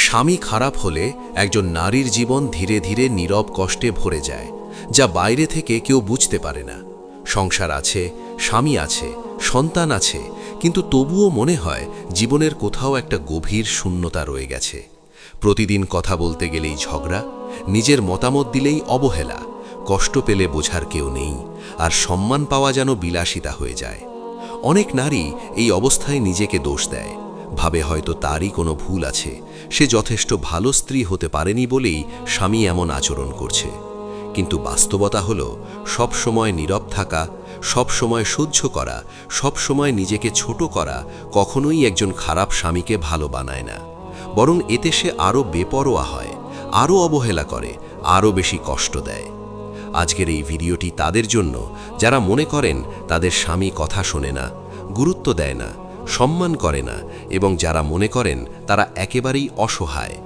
স্বামী খারাপ হলে একজন নারীর জীবন ধীরে ধীরে নীরব কষ্টে ভরে যায়, যা বাইরে থেকে কেউ বুঝতে পারে না। সংসার আছে, স্বামী আছে, সন্তান আছে, কিন্তু তবুও মনে হয় জীবনের কোথাও একটা গভীর শূন্যতা রয়ে গেছে। প্রতিদিন কথা বলতে গেলেই ঝগড়া, নিজের মতামত দিলেই অবহেলা, কষ্ট পেলে বোঝার কেউ নেই, আর সম্মান পাওয়া যেন বিলাসিতা হয়ে যায়। অনেক নারী এই অবস্থায় নিজেকে দোষ দেয়, ভাবে হয়তো তারই কোনো ভুল আছে, সে যথেষ্ট ভালো স্ত্রী হতে পারেনি বলেই স্বামী এমন আচরণ করছে। কিন্তু বাস্তবতা হলো, সব সময় নীরব থাকা, সব সময় সহ্য করা, সব সময় নিজেকে ছোট করা কখনোই একজন খারাপ স্বামীকে ভালো বানায় না। বরং এতে সে আরও বেপরোয়া হয়, আরও অবহেলা করে, আরও বেশি কষ্ট দেয়। আজকের এই ভিডিওটি তাদের জন্য যারা মনে করেন তাদের স্বামী কথা শোনে না, গুরুত্ব দেয় না, সম্মান করে না, এবং যারা মনে করেন তারা একেবারেই অসহায়।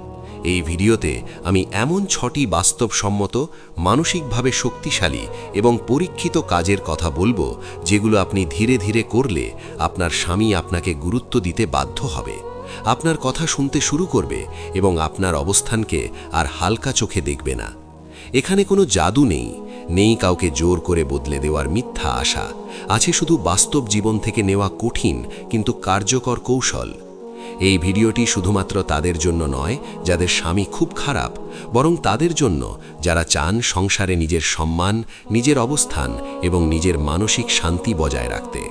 এই ভিডিওতে আমি এমন 6টি বাস্তবসম্মত, মানসিকভাবে শক্তিশালী এবং পরীক্ষিত কাজের কথা বলবো, যেগুলো আপনি ধীরে ধীরে করলে আপনার স্বামী আপনাকে গুরুত্ব দিতে বাধ্য হবে, আপনার কথা শুনতে শুরু করবে এবং আপনার অবস্থানকে আর হালকা চোখে দেখবে না। এখানে কোনো জাদু নেই কাউকে জোর করে বদলে দেওয়ার মিথ্যা আশা, আছে শুধু বাস্তব জীবন থেকে নেওয়া কঠিন কিন্তু কার্যকর কৌশল। এই ভিডিওটি শুধুমাত্র তাদের জন্য নয় যাদের স্বামী খুব খারাপ, বরং তাদের জন্য যারা চান সংসারে নিজের সম্মান, নিজের অবস্থান এবং নিজের মানসিক শান্তি বজায় রাখতে।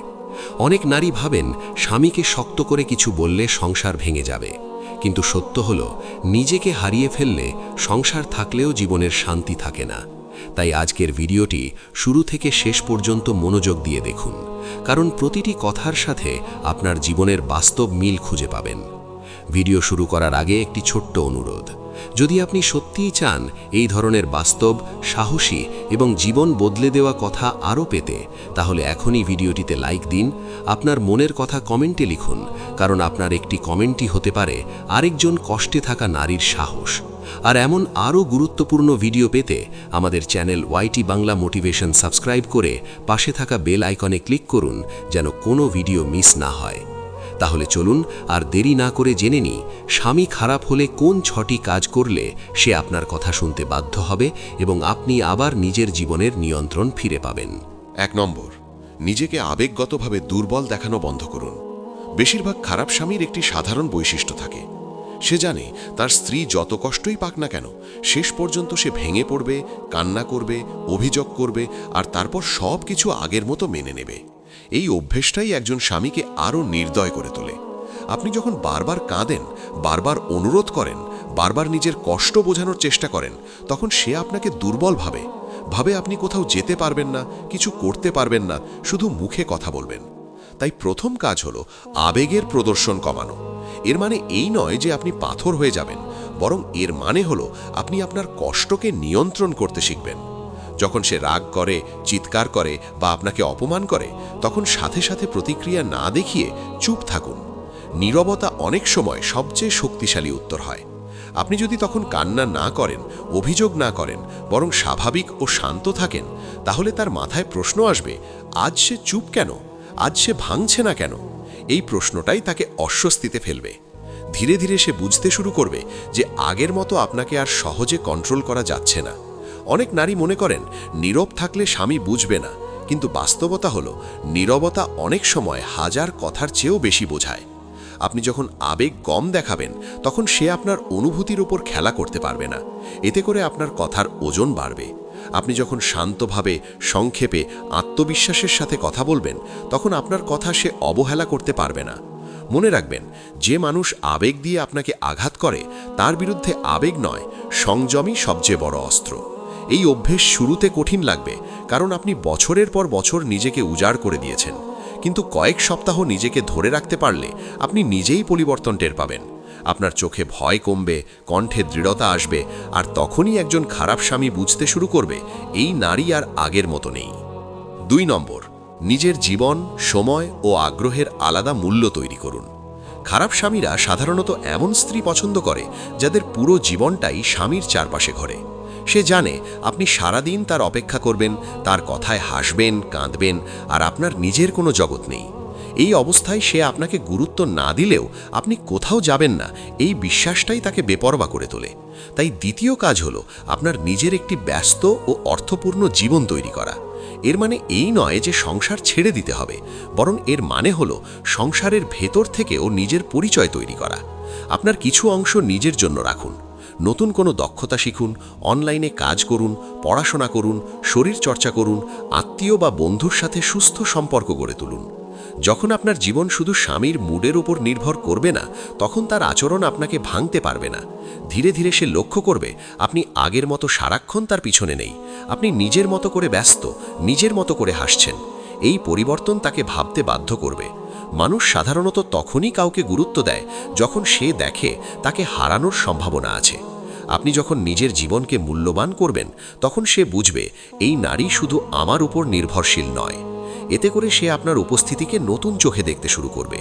অনেক নারী ভাবেন স্বামীকে শক্ত করে কিছু বললে সংসার ভেঙে যাবে, কিন্তু সত্য হলো, নিজেকে হারিয়ে ফেললে সংসার থাকলেও জীবনের শান্তি থাকে না। তাই আজকের ভিডিওটি শুরু থেকে শেষ পর্যন্ত মনোযোগ দিয়ে দেখুন, কারণ প্রতিটি কথার সাথে আপনার জীবনের বাস্তব মিল খুঁজে পাবেন। ভিডিও শুরু করার আগে একটি ছোট্ট অনুরোধ, যদি আপনি সত্যিই চান এই ধরনের বাস্তব, সাহসী এবং জীবন বদলে দেওয়া কথা আরও পেতে, তাহলে এখনই ভিডিওটিতে লাইক দিন, আপনার মনের কথা কমেন্টে লিখুন, কারণ আপনার একটি কমেন্টই হতে পারে আরেকজন কষ্টে থাকা নারীর সাহস। আর এমন আরও গুরুত্বপূর্ণ ভিডিও পেতে আমাদের channel YT Bangla Motivation subscribe করে পাশে থাকা বেল আইকনে ক্লিক করুন, যেন কোনো ভিডিও মিস না হয়। তাহলে চলুন আর দেরি না করে জেনে নিই, স্বামী খারাপ হলে কোন 6টি কাজ করলে সে আপনার কথা শুনতে বাধ্য হবে এবং আপনি আবার নিজের জীবনের নিয়ন্ত্রণ ফিরে পাবেন। 1 নম্বর, নিজেকে আবেগগতভাবে দুর্বল দেখানো বন্ধ করুন। বেশিরভাগ খারাপ স্বামীর একটি সাধারণ বৈশিষ্ট্য থাকে, সে জানে তার স্ত্রী যত কষ্টই পাক না কেন, শেষ পর্যন্ত সে ভেঙে পড়বে, কান্না করবে, অভিযোগ করবে, আর তারপর সব কিছু আগের মতো মেনে নেবে। এই অভ্যেসটাই একজন স্বামীকে আরও নির্দয় করে তোলে। আপনি যখন বারবার কাঁদেন, বারবার অনুরোধ করেন, বারবার নিজের কষ্ট বোঝানোর চেষ্টা করেন, তখন সে আপনাকে দুর্বল ভাবে আপনি কোথাও যেতে পারবেন না, কিছু করতে পারবেন না, শুধু মুখে কথা বলবেন। তাই প্রথম কাজ হলো আবেগের প্রদর্শন কমানো। এর মানে এই নয় যে আপনি পাথর হয়ে যাবেন, বরং এর মানে হলো আপনি আপনার কষ্টকে নিয়ন্ত্রণ করতে শিখবেন। যখন সে রাগ করে, চিৎকার করে বা আপনাকে অপমান করে, তখন সাথে সাথে প্রতিক্রিয়া না দেখিয়ে চুপ থাকুন। নীরবতা অনেক সময় সবচেয়ে শক্তিশালী উত্তর হয়। আপনি যদি তখন কান্না না করেন, অভিযোগ না করেন, বরং স্বাভাবিক ও শান্ত থাকেন, তাহলে তার মাথায় প্রশ্ন আসবে, আজ সে চুপ কেন, আজ সে ভাঙছে না কেন? এই প্রশ্নটাই তাকে অস্বস্তিতে ফেলবে। ধীরে ধীরে সে বুঝতে শুরু করবে যে আগের মতো আপনাকে আর সহজে কন্ট্রোল করা যাচ্ছে না। অনেক নারী মনে করেন নীরব থাকলে স্বামী বুঝবে না, কিন্তু বাস্তবতা হলো নীরবতা অনেক সময় হাজার কথার চেয়েও বেশি বোঝায়। আপনি যখন আবেগ কম দেখাবেন, তখন সে আপনার অনুভূতির উপর খেলা করতে পারবে না, এতে করে আপনার কথার ওজন বাড়বে। আপনি যখন শান্তভাবে, সংক্ষেপে, আত্মবিশ্বাসের সাথে কথা বলবেন, তখন আপনার কথা সে অবহেলা করতে পারবে না। মনে রাখবেন, যে মানুষ আবেগ দিয়ে আপনাকে আঘাত করে, তার বিরুদ্ধে আবেগ নয়, সংযমই সবচেয়ে বড় অস্ত্র। এই অভ্যেস শুরুতে কঠিন লাগবে, কারণ আপনি বছরের পর বছর নিজেকে উজাড় করে দিয়েছেন, কিন্তু কয়েক সপ্তাহ নিজেকে ধরে রাখতে পারলে আপনি নিজেই পরিবর্তন টের পাবেন। আপনার চোখে ভয় কমবে, কণ্ঠে দৃঢ়তা আসবে, আর তখনই একজন খারাপ স্বামী বুঝতে শুরু করবে এই নারী আর আগের মতো নেই। 2 নম্বর, নিজের জীবন, সময় ও আগ্রহের আলাদা মূল্য তৈরি করুন। খারাপ স্বামীরা সাধারণত এমন স্ত্রী পছন্দ করে যাদের পুরো জীবনটাই স্বামীর চারপাশে ঘোরে। সে জানে আপনি সারাদিন তার অপেক্ষা করবেন, তার কথায় হাসবেন, কাঁদবেন, আর আপনার নিজের কোনো জগৎ নেই। এই অবস্থায় সে আপনাকে গুরুত্ব না দিলেও আপনি কোথাও যাবেন না, এই বিশ্বাসটাই তাকে বেপরোয়া করে তোলে। তাই দ্বিতীয় কাজ হলো আপনার নিজের একটি ব্যস্ত ও অর্থপূর্ণ জীবন তৈরি করা। এর মানে এই নয় যে সংসার ছেড়ে দিতে হবে, বরং এর মানে হলো সংসারের ভেতর থেকেও নিজের পরিচয় তৈরি করা। আপনার কিছু অংশ নিজের জন্য রাখুন, নতুন কোনো দক্ষতা শিখুন, অনলাইনে কাজ করুন, পড়াশোনা করুন, শরীর চর্চা করুন, আত্মীয় বা বন্ধুর সাথে সুস্থ সম্পর্ক গড়ে তুলুন। যখন আপনার জীবন শুধু স্বামীর মুডের উপর নির্ভর করবে না, তখন তার আচরণ আপনাকে ভাঙতে পারবে না। ধীরে ধীরে সে লক্ষ্য করবে আপনি আগের মতো সারাক্ষণ তার পিছনে নেই, আপনি নিজের মতো করে ব্যস্ত, নিজের মতো করে হাসছেন। এই পরিবর্তন তাকে ভাবতে বাধ্য করবে। মানুষ সাধারণত তখনই কাউকে গুরুত্ব দেয় যখন সে দেখে তাকে হারানোর সম্ভাবনা আছে। আপনি যখন নিজের জীবনকে মূল্যবান করবেন, তখন সে বুঝবে এই নারী শুধু আমার উপর নির্ভরশীল নয়। এতে করে সে আপনার উপস্থিতিকে নতুন চোখে দেখতে শুরু করবে।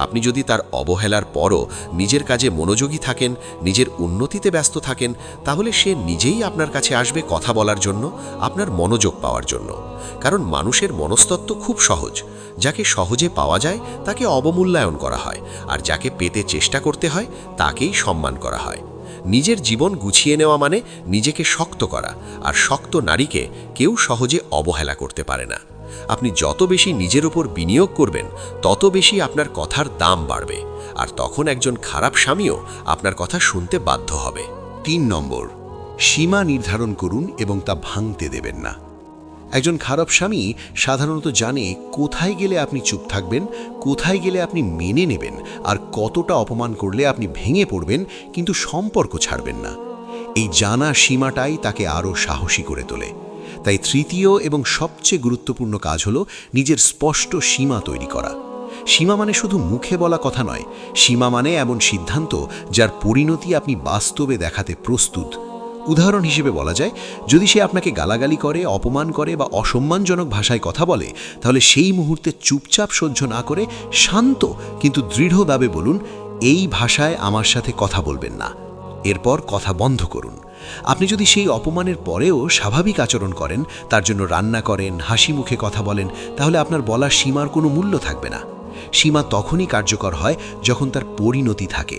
আপনি যদি তার অবহেলার পরও নিজের কাজে মনোযোগী থাকেন, নিজের উন্নতিতে ব্যস্ত থাকেন, তাহলে সে নিজেই আপনার কাছে আসবে কথা বলার জন্য, আপনার মনোযোগ পাওয়ার জন্য। কারণ মানুষের মনস্তত্ত্ব খুব সহজ। যাকে সহজে পাওয়া যায় তাকে অবমূল্যায়ন করা হয়, আর যাকে পেতে চেষ্টা করতে হয় তাকেই সম্মান করা হয়। নিজের জীবন গুছিয়ে নেওয়া মানে নিজেকে শক্ত করা, আর শক্ত নারীকে কেউ সহজে অবহেলা করতে পারে না। আপনি যত বেশি নিজের উপর বিনিয়োগ করবেন, তত বেশি আপনার কথার দাম বাড়বে, আর তখন একজন খারাপ স্বামীও আপনার কথা শুনতে বাধ্য হবে। 3 নম্বর, সীমা নির্ধারণ করুন এবং তা ভাঙতে দেবেন না। একজন খারাপ স্বামী সাধারণত জানে কোথায় গেলে আপনি চুপ থাকবেন, কোথায় গেলে আপনি মেনে নেবেন, আর কতটা অপমান করলে আপনি ভেঙে পড়বেন কিন্তু সম্পর্ক ছাড়বেন না। এই জানা সীমাটাই তাকে আরও সাহসী করে তোলে। তাই তৃতীয় এবং সবচেয়ে গুরুত্বপূর্ণ কাজ হলো নিজের স্পষ্ট সীমা তৈরি করা। সীমা মানে শুধু মুখে বলা কথা নয়, সীমা মানে এমন সিদ্ধান্ত যার পরিণতি আপনি বাস্তবে দেখাতে প্রস্তুত। উদাহরণ হিসেবে বলা যায়, যদি সে আপনাকে গালাগালি করে, অপমান করে বা অসম্মানজনক ভাষায় কথা বলে, তাহলে সেই মুহূর্তে চুপচাপ সহ্য না করে শান্ত কিন্তু দৃঢ়ভাবে বলুন, এই ভাষায় আমার সাথে কথা বলবেন না। এরপর কথা বন্ধ করুন। আপনি যদি সেই অপমানের পরেও স্বাভাবিক আচরণ করেন, তার জন্য রান্না করেন, হাসি মুখে কথা বলেন, তাহলে আপনার বলার সীমার কোনো মূল্য থাকবে না। সীমা তখনই কার্যকর হয় যখন তার পরিণতি থাকে।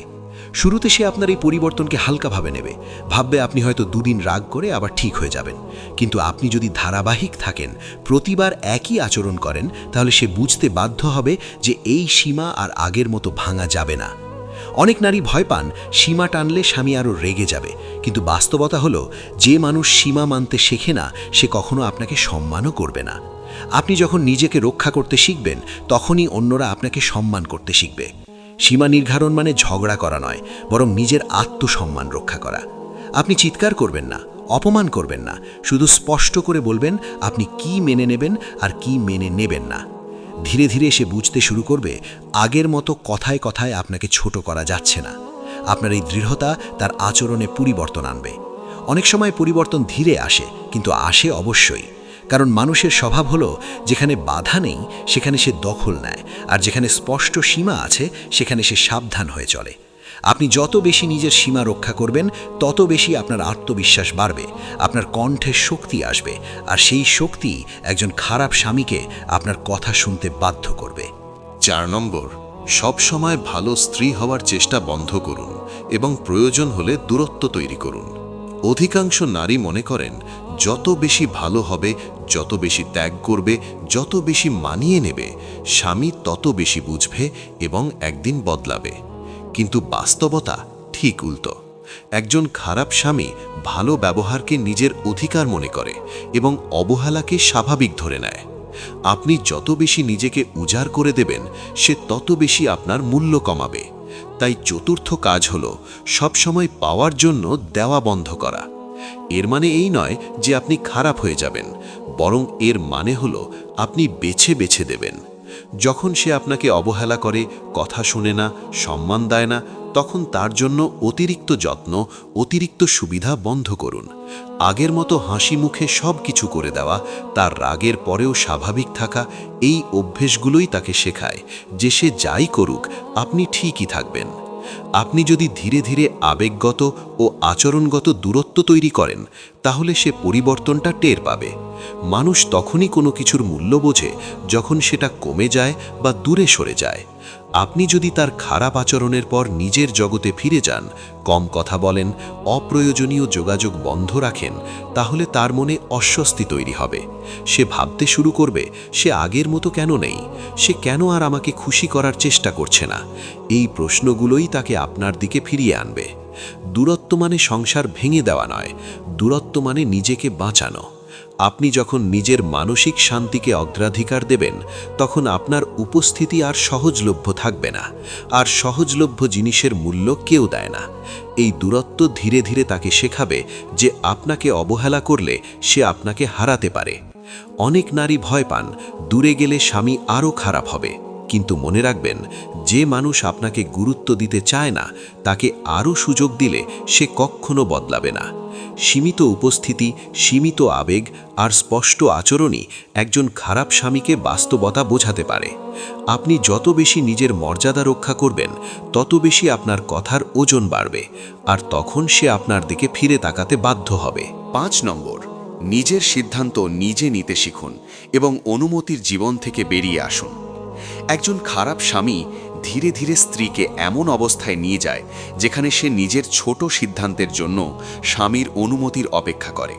শুরুতে সে আপনার এই পরিবর্তনকে হালকাভাবে নেবে, ভাববে আপনি হয়তো 2 দিন রাগ করে আবার ঠিক হয়ে যাবেন। কিন্তু আপনি যদি ধারাবাহিক থাকেন, প্রতিবার একই আচরণ করেন, তাহলে সে বুঝতে বাধ্য হবে যে এই সীমা আর আগের মতো ভাঙা যাবে না। অনেক নারী ভয় পান সীমা টানলে স্বামী আরও রেগে যাবে, কিন্তু বাস্তবতা হলো যে মানুষ সীমা মানতে শেখে না, সে কখনো আপনাকে সম্মানও করবে না। আপনি যখন নিজেকে রক্ষা করতে শিখবেন, তখনই অন্যরা আপনাকে সম্মান করতে শিখবে। সীমা নির্ধারণ মানে ঝগড়া করা নয়, বরং নিজের আত্মসম্মান রক্ষা করা। আপনি চিৎকার করবেন না, অপমান করবেন না, শুধু স্পষ্ট করে বলবেন আপনি কি মেনে নেবেন আর কি মেনে নেবেন না। ধীরে ধীরে সে বুঝতে শুরু করবে আগের মতো কথায় কথায় আপনাকে ছোট করা যাচ্ছে না। আপনার এই দৃঢ়তা তার আচরণে পরিবর্তন আনবে। অনেক সময় পরিবর্তন ধীরে আসে, কিন্তু আসে অবশ্যই। কারণ মানুষের স্বভাব হলো যেখানে বাধা নেই সেখানে সে দখল নেয়, আর যেখানে স্পষ্ট সীমা আছে সেখানে সে সাবধান হয়ে চলে। আপনি যত বেশি নিজের সীমা রক্ষা করবেন, তত বেশি আপনার আত্মবিশ্বাস বাড়বে, আপনার কণ্ঠে শক্তি আসবে, আর সেই শক্তি একজন খারাপ স্বামীকে আপনার কথা শুনতে বাধ্য করবে। 4 নম্বর, সব সময় ভালো স্ত্রী হওয়ার চেষ্টা বন্ধ করুন এবং প্রয়োজন হলে দূরত্ব তৈরি করুন। অধিকাংশ নারী মনে করেন যত বেশি ভালো হবে, যত বেশি ত্যাগ করবে, যত বেশি মানিয়ে নেবে, স্বামী তত বেশি বুঝবে এবং একদিন বদলাবে। কিন্তু বাস্তবতা ঠিক উল্টো। একজন খারাপ স্বামী ভালো ব্যবহারকে নিজের অধিকার মনে করে এবং অবহেলাকে স্বাভাবিক ধরে নেয়। আপনি যত বেশি নিজেকে উজাড় করে দেবেন, সে তত বেশি আপনার মূল্য কমাবে। তাই চতুর্থ কাজ হলো সবসময় পাওয়ার জন্য দেওয়া বন্ধ করা। এর মানে এই নয় যে আপনি খারাপ হয়ে যাবেন, বরং এর মানে হলো আপনি বেছে বেছে দেবেন। যখন সে আপনাকে অবহেলা করে, কথা শুনে না, সম্মান দেয় না, তখন তার জন্য অতিরিক্ত যত্ন, অতিরিক্ত সুবিধা বন্ধ করুন। আগের মতো হাসি মুখে সব কিছু করে দেওয়া, তার রাগের পরেও স্বাভাবিক থাকা, এই অভ্যেসগুলোই তাকে শেখায় যে সে যাই করুক আপনি ঠিকই থাকবেন। আপনি যদি ধীরে ধীরে আবেগগত ও আচরণগত দূরত্ব তৈরি করেন, তাহলে সে পরিবর্তনটা টের পাবে। মানুষ তখনই কোনো কিছুর মূল্য বোঝে যখন সেটা কমে যায় বা দূরে সরে যায়। আপনি যদি তার খারাপ আচরণের পর নিজের জগতে ফিরে যান, কম কথা বলেন, অপ্রয়োজনীয় যোগাযোগ বন্ধ রাখেন, তাহলে তার মনে অস্বস্তি তৈরি হবে। সে ভাবতে শুরু করবে, সে আগের মতো কেন নেই, সে কেন আর আমাকে খুশি করার চেষ্টা করছে না। এই প্রশ্নগুলোই তাকে আপনার দিকে ফিরিয়ে আনবে। দূরত্ব মানে সংসার ভেঙে দেওয়া নয়, দূরত্ব মানে নিজেকে বাঁচানো। আপনি যখন নিজের মানসিক শান্তিকে অগ্রাধিকার দেবেন, তখন আপনার উপস্থিতি আর সহজলভ্য থাকবে না, আর সহজলভ্য জিনিসের মূল্য কেউ দেয় না। এই দূরত্ব ধীরে ধীরে তাকে শেখাবে যে আপনাকে অবহেলা করলে সে আপনাকে হারাতে পারে। অনেক নারী ভয় পান দূরে গেলে স্বামী আরও খারাপ হবে, কিন্তু মনে রাখবেন, যে মানুষ আপনাকে গুরুত্ব দিতে চায় না, তাকে আরও সুযোগ দিলে সে কখনো বদলাবে না। সীমিত উপস্থিতি, সীমিত আবেগ আর স্পষ্ট আচরণই একজন খারাপ স্বামীকে বাস্তবতা বোঝাতে পারে। আপনি যত বেশি নিজের মর্যাদা রক্ষা করবেন, তত বেশি আপনার কথার ওজন বাড়বে, আর তখন সে আপনার দিকে ফিরে তাকাতে বাধ্য হবে। 5 নম্বর, নিজের সিদ্ধান্ত নিজে নিতে শিখুন এবং অনুমতির জীবন থেকে বেরিয়ে আসুন। একজন খারাপ স্বামী ধীরে ধীরে স্ত্রীকে এমন অবস্থায় নিয়ে যায় যেখানে সে নিজের ছোট সিদ্ধান্তের জন্য স্বামীর অনুমতির অপেক্ষা করে।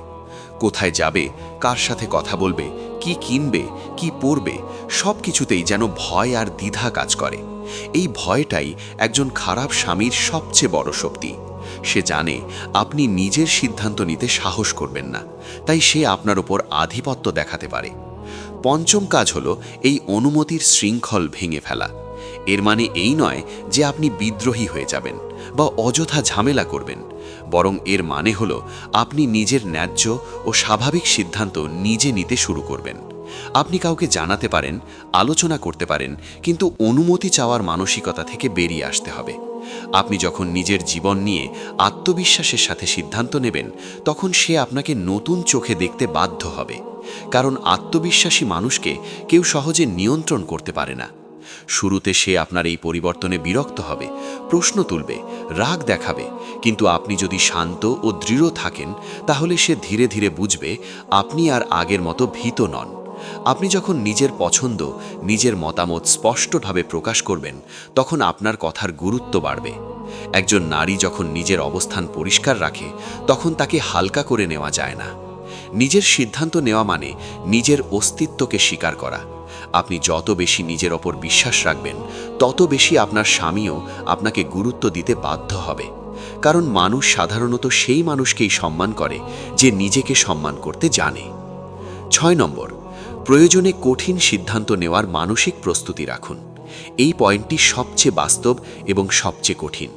কোথায় যাবে, কার সাথে কথা বলবে, কি কিনবে, কি পরবে, সব কিছুতেই যেন ভয় আর দ্বিধা কাজ করে। এই ভয়টাই একজন খারাপ স্বামীর সবচেয়ে বড় শক্তি। সে জানে আপনি নিজের সিদ্ধান্ত নিতে সাহস করবেন না, তাই সে আপনার উপর আধিপত্য দেখাতে পারে। 5ম কাজ হলো এই অনুমতির শৃঙ্খল ভেঙে ফেলা। এর মানে এই নয় যে আপনি বিদ্রোহী হয়ে যাবেন বা অযথা ঝামেলা করবেন, বরং এর মানে হলো আপনি নিজের ন্যায্য ও স্বাভাবিক সিদ্ধান্ত নিজে নিতে শুরু করবেন। আপনি কাউকে জানাতে পারেন, আলোচনা করতে পারেন, কিন্তু অনুমতি চাওয়ার মানসিকতা থেকে বেরিয়ে আসতে হবে। আপনি যখন নিজের জীবন নিয়ে আত্মবিশ্বাসের সাথে সিদ্ধান্ত নেবেন, তখন সে আপনাকে নতুন চোখে দেখতে বাধ্য হবে। কারণ আত্মবিশ্বাসী মানুষকে কেউ সহজে নিয়ন্ত্রণ করতে পারে না। শুরুতে সে আপনার এই পরিবর্তনে বিরক্ত হবে, প্রশ্ন তুলবে, রাগ দেখাবে, কিন্তু আপনি যদি শান্ত ও দৃঢ় থাকেন, তাহলে সে ধীরে ধীরে বুঝবে আপনি আর আগের মতো ভীত নন। আপনি যখন নিজের পছন্দ, নিজের মতামত স্পষ্টভাবে প্রকাশ করবেন, তখন আপনার কথার গুরুত্ব বাড়বে। একজন নারী যখন নিজের অবস্থান পরিষ্কার রাখে, তখন তাকে হালকা করে নেওয়া যায় না। নিজের সিদ্ধান্ত নেওয়া মানে নিজের অস্তিত্বকে স্বীকার করা। আপনি যত বেশি নিজের ওপর বিশ্বাস রাখবেন, তত বেশি আপনার স্বামীও আপনাকে গুরুত্ব দিতে বাধ্য হবে। কারণ মানুষ সাধারণত সেই মানুষকেই সম্মান করে যে নিজেকে সম্মান করতে জানে। 6 নম্বর, প্রয়োজনে কঠিন সিদ্ধান্ত নেওয়ার মানসিক প্রস্তুতি রাখুন। এই পয়েন্টটি সবচেয়ে বাস্তব এবং সবচেয়ে কঠিন।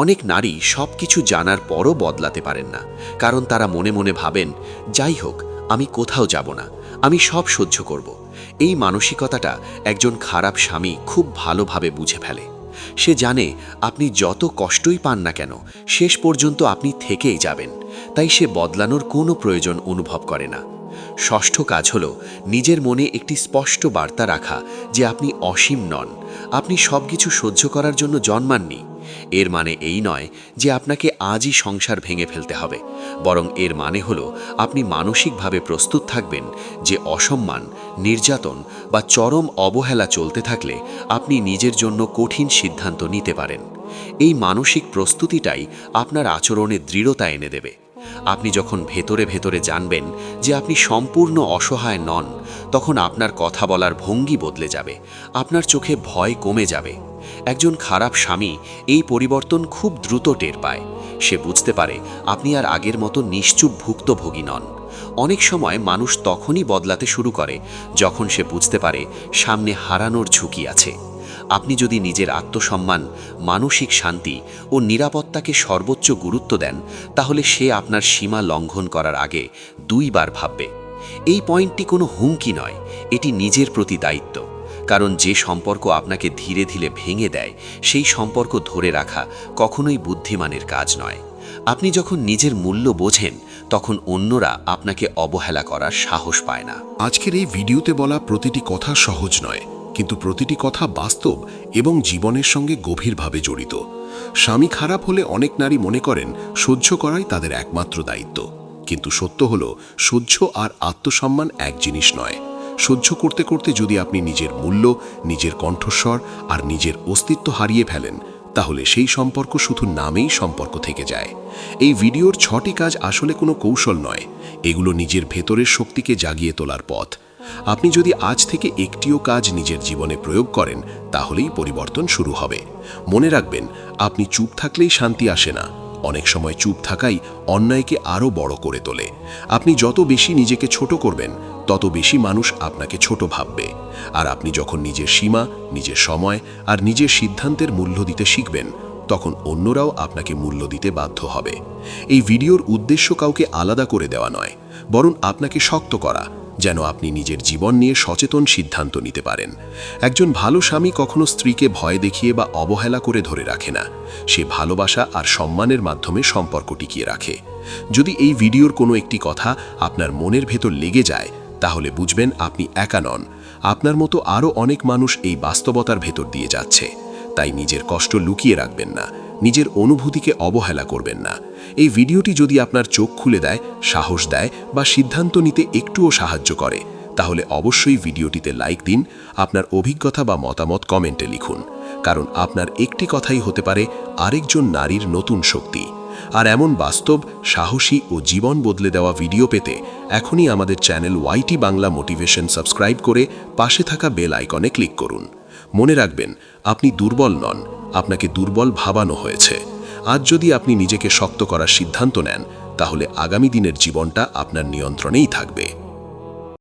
অনেক নারী সবকিছু জানার পরও বদলাতে পারেন না, কারণ তারা মনে মনে ভাবেন, যাই হোক, আমি কোথাও যাব না, আমি সব সহ্য করব। এই মানসিকতাটা একজন খারাপ স্বামী খুব ভালোভাবে বুঝে ফেলে। সে জানে আপনি যত কষ্টই পান না কেন, শেষ পর্যন্ত আপনি থেকেই যাবেন, তাই সে বদলানোর কোনো প্রয়োজন অনুভব করে না। 6ঠ কাজ হলো নিজের মনে একটি স্পষ্ট বার্তা রাখা যে আপনি অসীম নন, আপনি সবকিছু সহ্য করার জন্য জন্মাননি। এর মানে এই নয় যে আপনাকে আজই সংসার ভেঙে ফেলতে হবে, বরং এর মানে হলো আপনি মানসিকভাবে প্রস্তুত থাকবেন যে অসম্মান, নির্যাতন বা চরম অবহেলা চলতে থাকলে আপনি নিজের জন্য কঠিন সিদ্ধান্ত নিতে পারেন। এই মানসিক প্রস্তুতিটাই আপনার আচরণে দৃঢ়তা এনে দেবে। আপনি যখন ভেতরে ভেতরে জানবেন যে আপনি সম্পূর্ণ অসহায় নন, তখন আপনার কথা বলার ভঙ্গি বদলে যাবে, আপনার চোখে ভয় কমে যাবে। একজন খারাপ স্বামী এই পরিবর্তন খুব দ্রুত টের পায়। সে বুঝতে পারে আপনি আর আগের মতো নিশ্চুপ ভুক্তভোগী নন। অনেক সময় মানুষ তখনই বদলাতে শুরু করে যখন সে বুঝতে পারে সামনে হারানোর ঝুঁকি আছে। আপনি যদি নিজের আত্মসম্মান, মানসিক শান্তি ও নিরাপত্তাকে সর্বোচ্চ গুরুত্ব দেন, তাহলে সে আপনার সীমা লঙ্ঘন করার আগে 2 বার ভাববে। এই পয়েন্টটি কোনো হুমকি নয়, এটি নিজের প্রতি দায়িত্ব। কারণ যে সম্পর্ক আপনাকে ধীরে ধীরে ভেঙে দেয়, সেই সম্পর্ক ধরে রাখা কখনোই বুদ্ধিমানের কাজ নয়। আপনি যখন নিজের মূল্য বোঝেন, তখন অন্যরা আপনাকে অবহেলা করার সাহস পায় না। আজকের এই ভিডিওতে বলা প্রতিটি কথা সহজ নয়, কিন্তু প্রতিটি কথা বাস্তব এবং জীবনের সঙ্গে গভীরভাবে জড়িত। স্বামী খারাপ হলে অনেক নারী মনে করেন সহ্য করাই তাদের একমাত্র দায়িত্ব, কিন্তু সত্য হলো সহ্য আর আত্মসম্মান এক জিনিস নয়। সহ্য করতে করতে যদি আপনি নিজের মূল্য, নিজের কণ্ঠস্বর আর নিজের অস্তিত্ব হারিয়ে ফেলেন, তাহলে সেই সম্পর্ক শুধু নামেই সম্পর্ক থেকে যায়। এই ভিডিওর 6টি কাজ আসলে কোনো কৌশল নয়, এগুলো নিজের ভেতরের শক্তিকে জাগিয়ে তোলার পথ। আপনি যদি আজ থেকে একটিও কাজ নিজের জীবনে প্রয়োগ করেন, তাহলেই পরিবর্তন শুরু হবে। মনে রাখবেন, আপনি চুপ থাকলেই শান্তি আসে না, অনেক সময় চুপ থাকাই অন্যায়কে আরও বড় করে তোলে। আপনি যত বেশি নিজেকে ছোট করবেন, তত বেশি মানুষ আপনাকে ছোট ভাববে। আর আপনি যখন নিজের সীমা, নিজের সময় আর নিজের সিদ্ধান্তের মূল্য দিতে শিখবেন, তখন অন্যরাও আপনাকে মূল্য দিতে বাধ্য হবে। এই ভিডিওর উদ্দেশ্য কাউকে আলাদা করে দেওয়া নয়, বরং আপনাকে শক্ত করা, যেন আপনি নিজের জীবন নিয়ে সচেতন সিদ্ধান্ত নিতে পারেন। একজন ভালো স্বামী কখনো স্ত্রীকে ভয় দেখিয়ে বা অবহেলা করে ধরে রাখে না, সে ভালোবাসা আর সম্মানের মাধ্যমে সম্পর্ক টিকিয়ে রাখে। যদি এই ভিডিওর কোনো একটি কথা আপনার মনের ভেতর লেগে যায়, তাহলে বুঝবেন আপনি একা নন। আপনার মতো আরও অনেক মানুষ এই বাস্তবতার ভেতর দিয়ে যাচ্ছে। তাই নিজের কষ্ট লুকিয়ে রাখবেন না, নিজের অনুভূতিকে অবহেলা করবেন না। এই ভিডিওটি যদি আপনার চোখ খুলে দেয়, সাহস দেয় বা সিদ্ধান্ত নিতে একটুও সাহায্য করে, তাহলে অবশ্যই ভিডিওটিতে লাইক দিন, আপনার অভিজ্ঞতা বা মতামত কমেন্টে লিখুন। কারণ আপনার একটি কথাই হতে পারে আরেকজন নারীর নতুন শক্তি। আর এমন বাস্তব, সাহসী ও জীবন বদলে দেওয়া ভিডিও পেতে এখনই আমাদের channel YT Bangla Motivation subscribe করে পাশে থাকা বেল আইকনে ক্লিক করুন। মনে রাখবেন, আপনি দুর্বল নন, আপনাকে দুর্বল ভাবানো হয়েছে। আজ যদি আপনি নিজেকে শক্ত করার সিদ্ধান্ত নেন, তাহলে আগামী দিনের জীবনটা আপনার নিয়ন্ত্রণেই থাকবে।